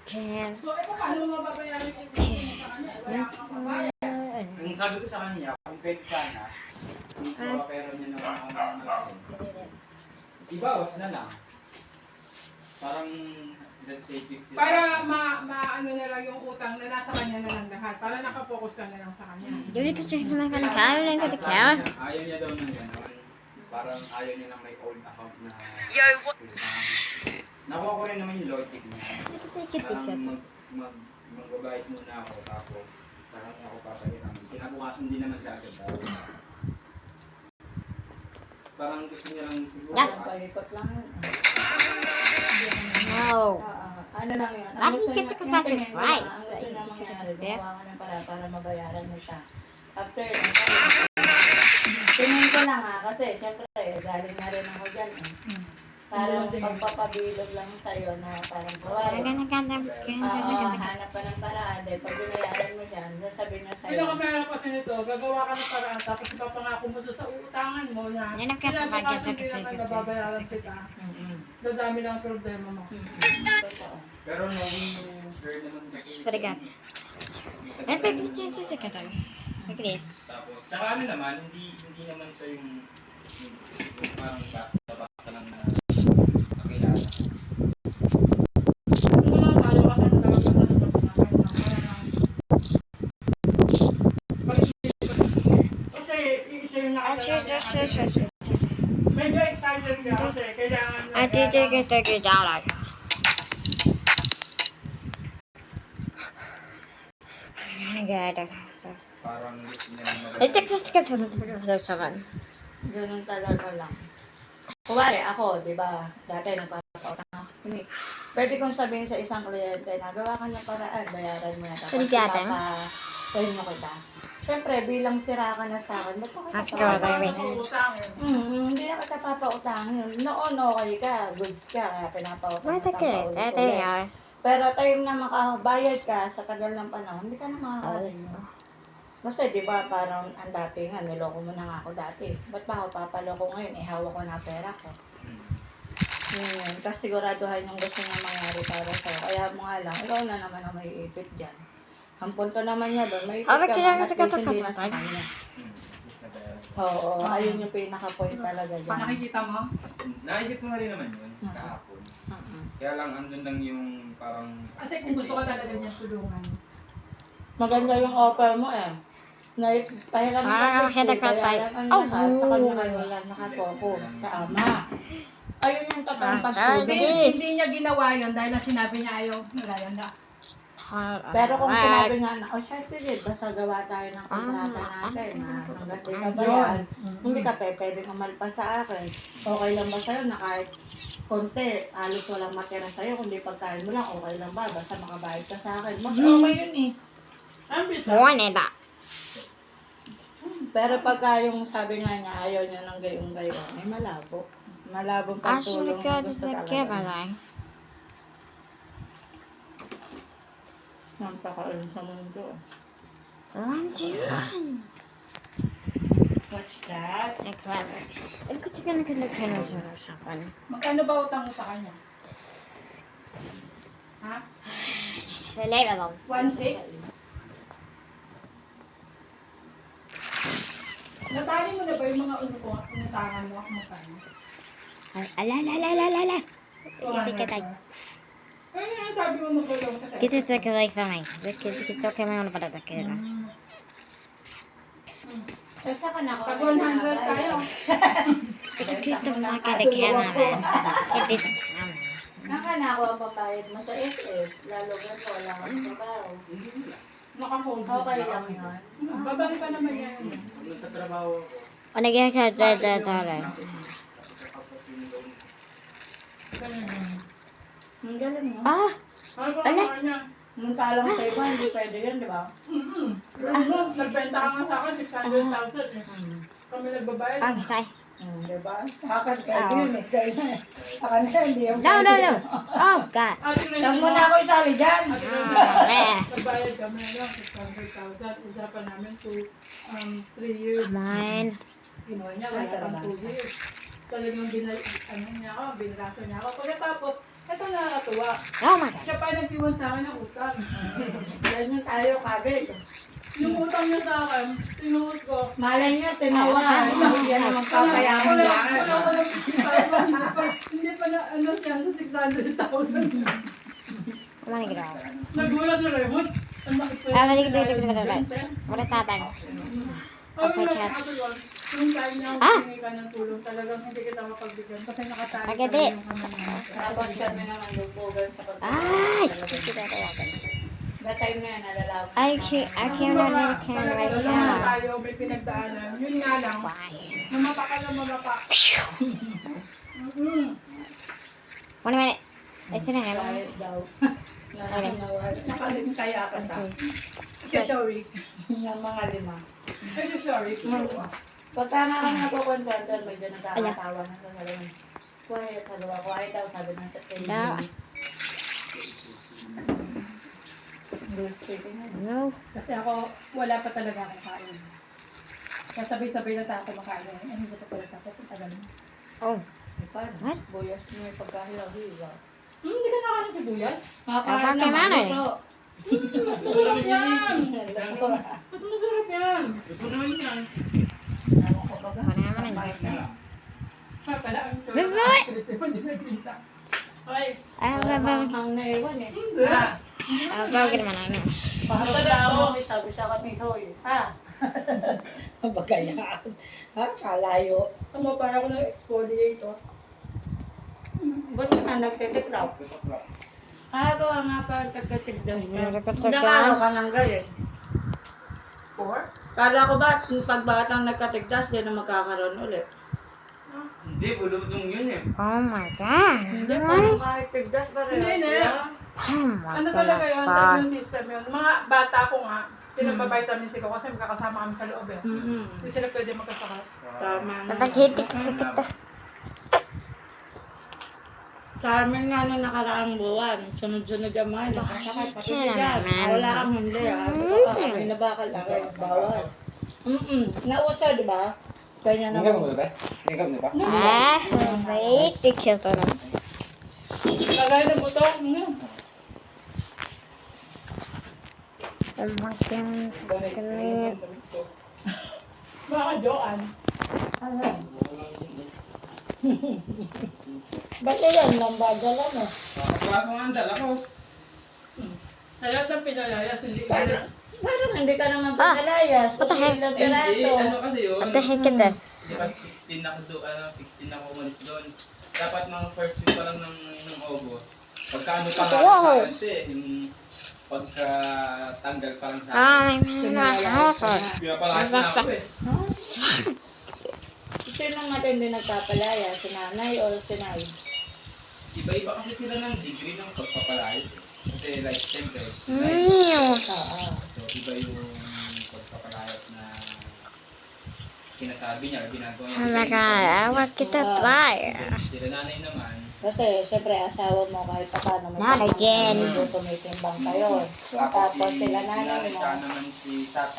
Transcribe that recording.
Can. So, paano mo mababayaran yung interest sa kanya? Wala kang mababayad. Ang sabi ko sa kanya, kung pwede sana, pero niya naman ang mga malaki. Ibawas na lang. Parang, let's say, 50. Para ano na lang yung utang na nasa kanya na lang lahat. Para nakapokus ka na lang sa kanya. Dili ko siya kumakain ko dikya. Ayaw niya daw ng gano'n. Parang ayaw niya na may old account na... Nakuha ko rin naman yung logic niya. Parang magbabayad muna ako, tapos parang ako papalitan. Kinabukasan din naman sa agad. Parang gusto niya lang siguro. Palikot lang yun. No. Ano lang yun? Bakit kita ko satisfied? Ang gusto niya mangyari, gumawa ka ng para mabayaran mo siya. After, tingin ko na nga kasi, syempre, galing na rin ako dyan. Parang pagpapabilog lang sa'yo na parang kawawa. Ganda screen. Hanap pa ng paraan. Dahil pag binayaran mo siya, sasabihin na sa'yo. Pinakamera kasi nito, gagawa ka ng paraan tapos ipapangako mo doon sa utangan mo na Yan ang katabagan sa hindi naman nababayaran kita. Dadami lang ang problema mo. Pero nung girl naman kasi... Parigat. Ay, pag-check ka tayo. Pag-lis. Tapos, tsaka ano naman, hindi naman siya yung parang basta lang na kakilala. Wala tayo kasi nagkakaganda ng kasi isa yung nakakilala. Medyo excited ka kasi kailangan na... Ate, take down like. God. Parang gusto niya lang Ay, take sa Ganun talaga lang. Kuwari ako, di ba, dati nagpapautang ako. Pwede kong sabihin sa isang kliyente, nagawa ka ng paraan, bayaran mo na. Tapos ipapasahin mo kita. Siyempre, bilang sira ka na sa akin, ba't ako Let's go, baby. Hindi na kita papautangin. Noon, okay ka, goods ka, kaya pinapautang. Wait a minute. Ate, yar. Pero time na makabayad ka sa tagal ng panahon, hindi ka na makakarin. Kasi di ba parang ang dati nga, niloko mo na nga ako dati. Ba't ba ako papaloko ngayon? Ihawak ko na pera ko. Yun. Kasi siguraduhan yung gusto niya mangyari para sa'yo. Kaya mo nga lang, ikaw na naman ang may ipit dyan. Ang punto naman niya doon, may ipit ka man at least hindi na sa kanya. Oo, ayun yung pinaka-point talaga dyan. Nakikita mo? Naisip ko na rin naman yun, kahapon. Kaya lang, andun lang yung parang... Kasi kung gusto ka talaga niya tulungan. Maganda yung offer mo eh. Na pahiram mo kita ka tayo. Sa kanya kayo wala nakatoko. Tama. Ayun yung totoong pagtulong. Hindi niya ginawa yun dahil na sinabi niya ayaw nalayan na. Pero kung sinabi nga na, siya sige, basta gawa tayo ng kontrata natin na hanggat di ka bayan, hindi ka pwede kamalpa sa akin. Okay lang ba sa'yo na kahit konti, halos walang matira sa'yo, kundi pagkain mo lang, okay lang ba? Basta makabayad ka sa akin. Mas okay yun eh. Juanita. Pero pagka yung sabi nga niya, ayaw niya ng gayong-gayon, may malabo. Malabong pagtulong na gusto talaga. Nampakain sa mundo. What's that? Magkano ba utang mo sa kanya? Ha? 1.6? Natali mo na ba yung mga unutangan mo? Magkano? Ala. Ano nga sabi mo magkano sa Kita take like for me. Kita okay mo na pala takira. Sasa ka na ako. Pag 100 tayo. Kita fucking the camera man. Kita. Naka na ako ang papayad mo sa SS. Lalo ba ito, wala kang trabaho. Naka-hold. Okay lang yun. Babalik ka naman yan. Kung nagtatrabaho ako, O nagkaka tala. Ang galing mo. Ah, Ano ba Ala. naman niya? Muntalang sa iba, hindi pwede yun, di ba? Nagbenta ka nga sa akin, 600,000 eh. Kami nagbabayad. say. Di ba? Sa akin, pwede yun, eh. Sa iba eh. Sa kanila, hindi yung No. Oh God. Saan mo na ako isali dyan? Nagbayad kami lang, 600,000. Usapan namin to 3 years. Come on. Ginawa niya, wala pang 2 years. Talagang biniraso niya ako. Pagkatapos, Ito nakakatuwa. Oh my God. Siya pa nag-iwan sa akin ng utang. Ganyan tayo, kabel. Yung utang niya sa akin, tinuhos ko. Malay niya, sinawa. Yan ang magpapayaman Wala lang. hindi pa na, ano siya, sa 600,000. Wala na ginawa. Nagulat na rin, what? Wala tatang. Okay, Okay, catch. Yung time na Ah! humingi ka ng tulong, talagang hindi kita mapagbigyan kasi nakatayo Agadi. yung kamay mo. Tapos kami naman lubugan sa Ay! pagkakas. Hindi ko tawagan. That time na yan, nalalaman. I can't run in the can right Dalawa na now. tayo, may pinagdaanan. Yun nga lang, Why? namapa ka lang mamapa. 1 minute. It's in a hammer. Bayad daw. Nananawag. Nakalim kaya ka ta. Okay, sorry. Yung mga 5. Okay, sorry. Pagka nga kami nagkukwentuhan, medyo nagkakatawa na sa salamin. Quiet, halawa, quiet daw, sabi ng sa No. No. Kasi ako, wala pa talaga akong kain. Kaya sabay-sabay na tayo kumakain. Ano ba ito pala tapos? Ang tagal mo. Oh. What? Buyas mo yung pagkahilaw-hilaw. Hindi ka nakain ng sibuyas? Makakain kay Manay. Masarap yan! Ba't masarap yan? Ito naman yan. Wala naman eh. Ah, pala, ang ito. Bye-bye. Hindi nakita. Okay. Ah, babang. Ang naiwan eh. Hindi. Ah, bagay naman ano. Pahabag ako, may sabi sa kami, hoy. Ha? Bagayaan. Ha? Kalayo. Tama, para ako na-exfoliate. Oh. Ba't ka nagtitiklaw? Ako nga pa nagtitiklaw. Nagkakatsaga. Nakalo ka ng gayon. Four? Kala ko ba, pag batang nagkatigdas, din na magkakaroon ulit. Hindi, bulutong yun eh. Oh my God. Hindi, parang kahit tigdas pa rin. Hindi, hindi. Oh my Ano talaga yun? Sa God. immune system yun. Mga bata ko nga, pinagpa-vitamin C ko kasi magkakasama kami sa loob eh. Hindi sila pwede magkasakit. Tama na. Pataghitik kita. Sa amin nga nung nakaraang buwan, sunod-sunod ang mga nakasakit. Pati Kaya si Jan, naman. wala kang hindi ah. Kami na bakal lang, bawal. Nauso, di ba? Kanya na. ba? Hingap mo ba? Ah, wait. Kita na. Lagay ng buto. Oh my God. Ganit. Mga Joan. Ba't yan? Nambadala mo? Kaso nga ang dala ko. Sa lahat ng pinalayas, hindi ka Parang hindi ka naman pagkalayas. What the heck? Ilang Hindi, piraso. ano kasi yun? What the heck is this? Diba 16 ako doon, 16 ako umalis doon. Dapat mga first week pa lang ng August. Pagkaano pa nga Wow. sa ante, yung pagkatanggal pa lang sa Ah, akin. my God. Pinapalayas na ako eh. Sino natin din nagpapalaya? Si nanay o si nay? Iba-iba kasi sila ng degree ng pagpapalayas eh. Kasi like, siyempre, Mm. so iba yung pagpapalayas na sinasabi niya, ginagawa niya. Oh my God. I want kita try. Sila nanay naman, Kasi, syempre, asawa mo kahit pa paano mo. Not again. Tumitimbang kayo. Tapos sila nanay mo. naman si tata.